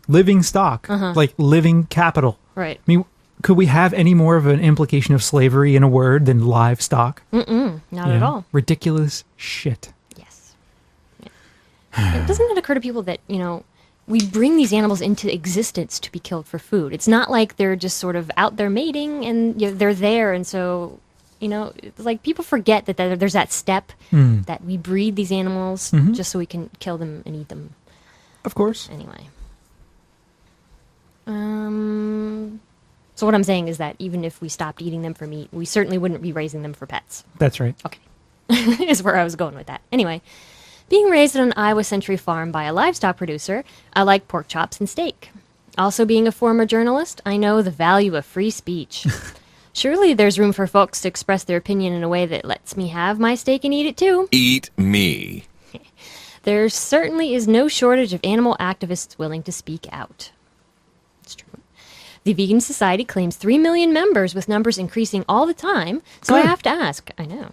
Living stock. Like living capital. Right. I mean, could we have any more of an implication of slavery in a word than livestock? Not at all. Ridiculous shit. Yes. Yeah. Doesn't it occur to people that, we bring these animals into existence to be killed for food? It's not like they're just sort of out there mating and they're there, and so, it's like people forget that there's that step that we breed these animals just so we can kill them and eat them. Of course. Anyway. So what I'm saying is that even if we stopped eating them for meat, we certainly wouldn't be raising them for pets. That's right. Okay. Is where I was going with that. Anyway, being raised on an Iowa Century farm by a livestock producer, I like pork chops and steak. Also, being a former journalist, I know the value of free speech. Surely there's room for folks to express their opinion in a way that lets me have my steak and eat it too. Eat me. There certainly is no shortage of animal activists willing to speak out. It's true. The Vegan Society claims 3 million members, with numbers increasing all the time. So Good. I have to ask, I know,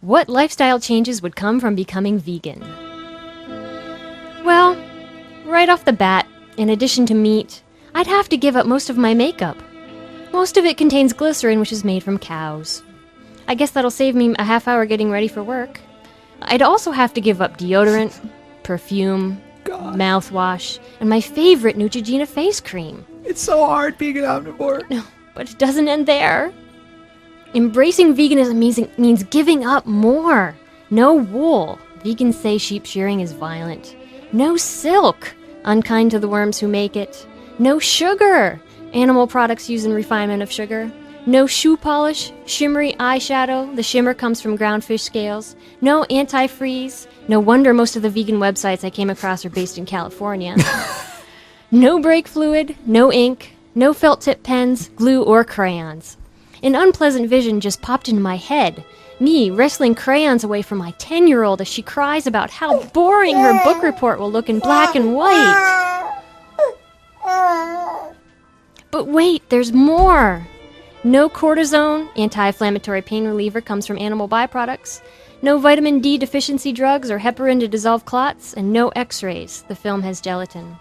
what lifestyle changes would come from becoming vegan? Well, right off the bat, in addition to meat, I'd have to give up most of my makeup. Most of it contains glycerin, which is made from cows. I guess that'll save me a half hour getting ready for work. I'd also have to give up deodorant, perfume, mouthwash, and my favorite Neutrogena face cream. It's so hard being an omnivore. No, but it doesn't end there. Embracing veganism means giving up more. No wool. Vegans say sheep shearing is violent. No silk. Unkind to the worms who make it. No sugar. Animal products use in refinement of sugar. No shoe polish. Shimmery eyeshadow. The shimmer comes from ground fish scales. No antifreeze. No wonder most of the vegan websites I came across are based in California. No brake fluid. No ink. No felt tip pens, glue, or crayons. An unpleasant vision just popped into my head. Me wrestling crayons away from my 10-year-old as she cries about how boring her book report will look in black and white. But wait, there's more. No cortisone, anti-inflammatory pain reliever, comes from animal byproducts. No vitamin D deficiency drugs or heparin to dissolve clots, and no x-rays. The film has gelatin.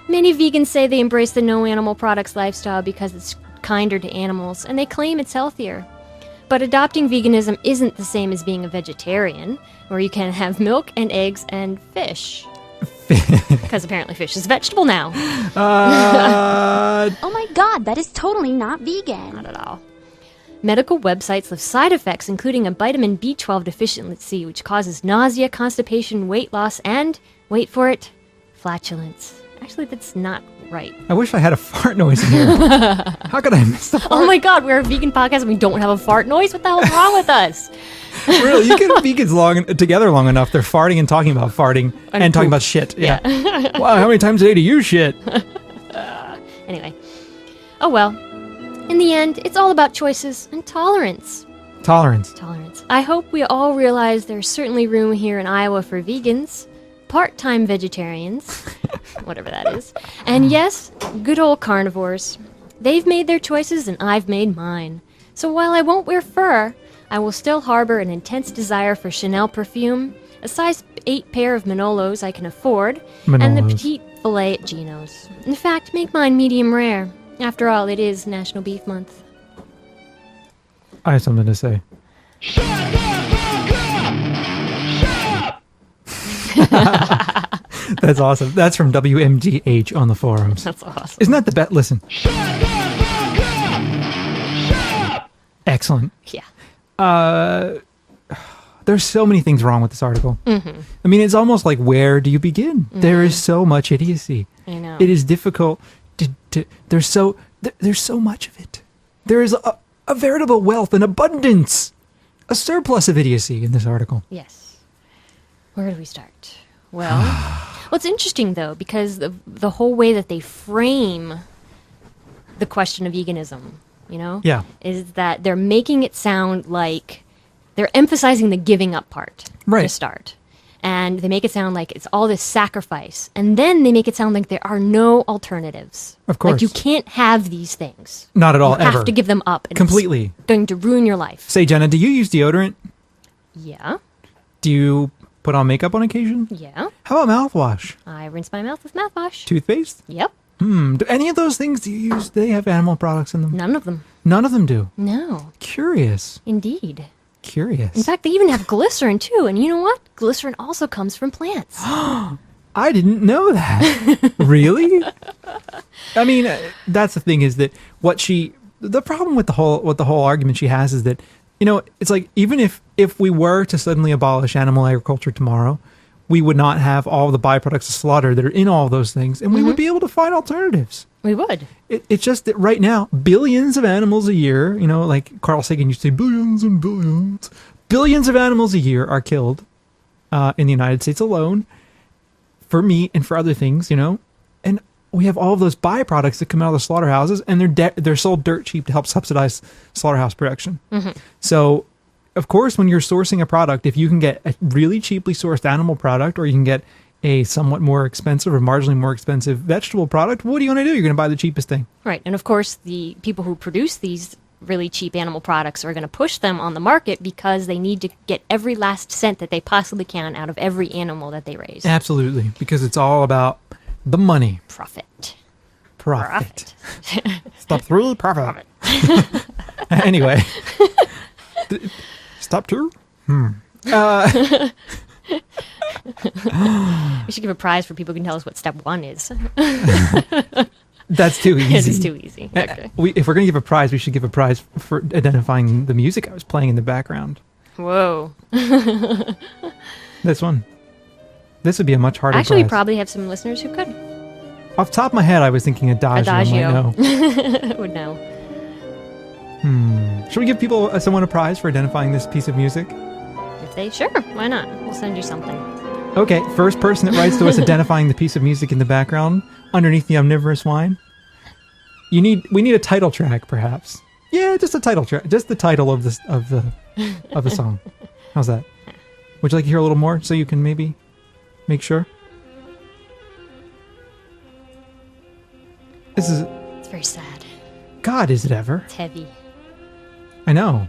Many vegans say they embrace the no animal products lifestyle because it's kinder to animals, and they claim it's healthier. But adopting veganism isn't the same as being a vegetarian, where you can have milk and eggs and fish. Because apparently fish is a vegetable now. Oh my god, that is totally not vegan. Not at all. Medical websites list side effects, including a vitamin B12 deficiency, which causes nausea, constipation, weight loss, and, wait for it, flatulence. Actually, that's not right. I wish I had a fart noise in here. How could I miss the fart? Oh my god, we're a vegan podcast and we don't have a fart noise? What the hell's wrong with us? Really, you get vegans together long enough, they're farting and talking about farting and talking about shit. Yeah. Wow, how many times a day do you shit? Anyway. Oh well. In the end, it's all about choices and tolerance. Tolerance. I hope we all realize there's certainly room here in Iowa for vegans, part-time vegetarians, whatever that is, and yes, good old carnivores. They've made their choices and I've made mine. So while I won't wear fur, I will still harbor an intense desire for Chanel perfume, a size 8 pair of Manolos I can afford, and the petite filet at Gino's. In fact, make mine medium rare. After all, it is National Beef Month. I have something to say. Shut up! That's awesome. That's from WMGH on the forums. That's awesome. Isn't that the bet? Listen. Excellent. Yeah. There's so many things wrong with this article. Mm-hmm. I mean, it's almost like, where do you begin? Mm-hmm. There is so much idiocy. I know. It is difficult to there's so much of it. There is a veritable wealth and abundance, a surplus of idiocy in this article. Yes. Where do we start? Well, it's interesting, though, because the whole way that they frame the question of veganism, Yeah. is that they're making it sound like they're emphasizing the giving up part to start. And they make it sound like it's all this sacrifice. And then they make it sound like there are no alternatives. Of course. Like you can't have these things. Not at all, you ever. You have to give them up. And completely. It's going to ruin your life. Say, Jenna, do you use deodorant? Yeah. Do you put on makeup on occasion? Yeah. How about mouthwash? I rinse my mouth with mouthwash. Toothpaste? Yep. Do any of those things do you use? Do they have animal products in them? None of them. None of them do. No. Curious. Indeed. Curious. In fact, they even have glycerin too. And you know what? Glycerin also comes from plants. I didn't know that. Really? I mean, that's the thing is that the problem with the whole argument she has is that, it's like, even if we were to suddenly abolish animal agriculture tomorrow, we would not have all the byproducts of slaughter that are in all those things, and we would be able to find alternatives. We would. It's just that right now, billions of animals a year, like Carl Sagan used to say, billions and billions. Billions of animals a year are killed in the United States alone for meat and for other things, and we have all of those byproducts that come out of the slaughterhouses, and they're sold dirt cheap to help subsidize slaughterhouse production. So, of course, when you're sourcing a product, if you can get a really cheaply sourced animal product, or you can get a somewhat more expensive or marginally more expensive vegetable product, what are you going to do? You're going to buy the cheapest thing. Right. And of course, the people who produce these really cheap animal products are going to push them on the market because they need to get every last cent that they possibly can out of every animal that they raise. Absolutely. Because it's all about the money. Profit. Step 3, profit. Anyway. Step 2? We should give a prize for people who can tell us what step 1 is. That's too easy. It's too easy. Okay. If we're going to give a prize, we should give a prize for identifying the music I was playing in the background. Whoa. This one. This would be a much harder Actually, we prize. probably have some listeners who could. Off the top of my head, I was thinking Adagio. Would know. Should we give someone a prize for identifying this piece of music? If they, sure, why not? We'll send you something. Okay, first person that writes to us identifying the piece of music in the background underneath the omnivorous wine. We need a title track, perhaps. Yeah, just a title track, just the title of the song. How's that? Would you like to hear a little more so you can maybe make sure? It's very sad. God, is it ever? It's heavy. I know.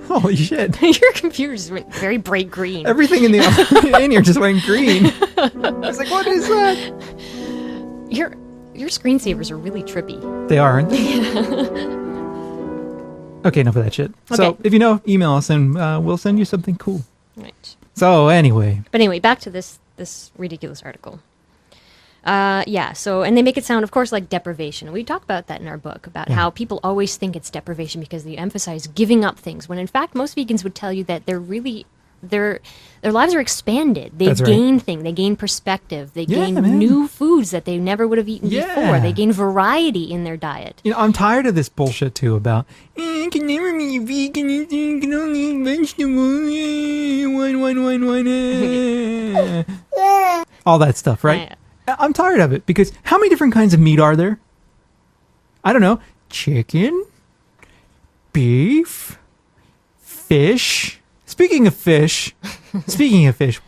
Holy shit. Your computer's very bright green. Everything in here just went green. I was like, what is that? Your screensavers are really trippy. They are, aren't they? Okay, enough of that shit. Okay. So, if you know, email us and we'll send you something cool. Right. So, anyway. But anyway, back to this ridiculous article. So, and they make it sound, of course, like deprivation. We talk about that in our book, about how people always think it's deprivation because they emphasize giving up things, when in fact most vegans would tell you that they're really, their lives are expanded. They gain things, they gain perspective, they gain new foods that they never would have eaten before. They gain variety in their diet. I'm tired of this bullshit too about, you can never be vegan, you can only eat vegetables, all that stuff, right? Yeah. I'm tired of it because how many different kinds of meat are there? I don't know. Chicken, beef, fish. Speaking of fish,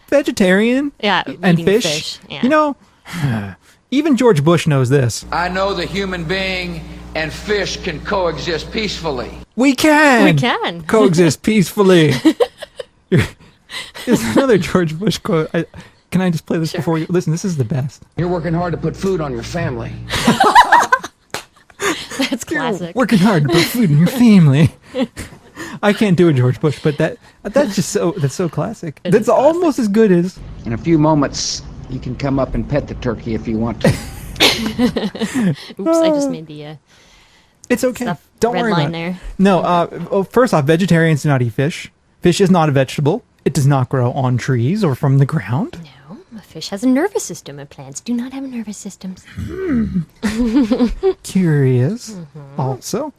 vegetarian and eating fish. Yeah. Even George Bush knows this. I know the human being and fish can coexist peacefully. We can. We can. Coexist peacefully. There's another George Bush quote. Can I just play this before you listen? This is the best. You're working hard to put food on your family. That's classic. Working hard to put food in your family. I can't do a George Bush, but that's so classic. That's almost as good as. In a few moments, you can come up and pet the turkey if you want to. Oops, I just made the It's okay. stuff Don't red worry line about it. there. No, first off, vegetarians do not eat fish. Fish is not a vegetable. It does not grow on trees or from the ground. No, a fish has a nervous system, and plants do not have nervous systems. Curious. Also,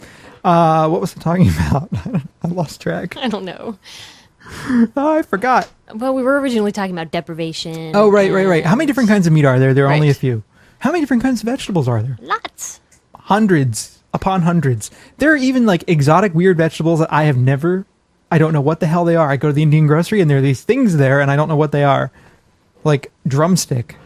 what was I talking about? I lost track. I don't know. I forgot. Well, we were originally talking about deprivation. Oh, right. How many different kinds of meat are there? There are only a Right. few. How many different kinds of vegetables are there? Lots. Hundreds upon hundreds. There are even like exotic, weird vegetables that I don't know what the hell they are. I go to the Indian grocery and there are these things there and I don't know what they are. Like drumstick.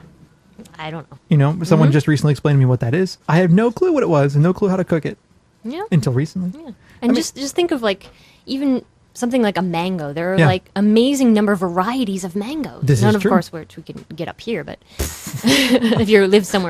I don't know. Someone just recently explained to me what that is. I had no clue what it was and no clue how to cook it Yeah. until recently. Yeah. And just think of like even something like a mango. There are Yeah. like amazing number of varieties of mangoes. This is None of true. course which we can get up here, but if you live somewhere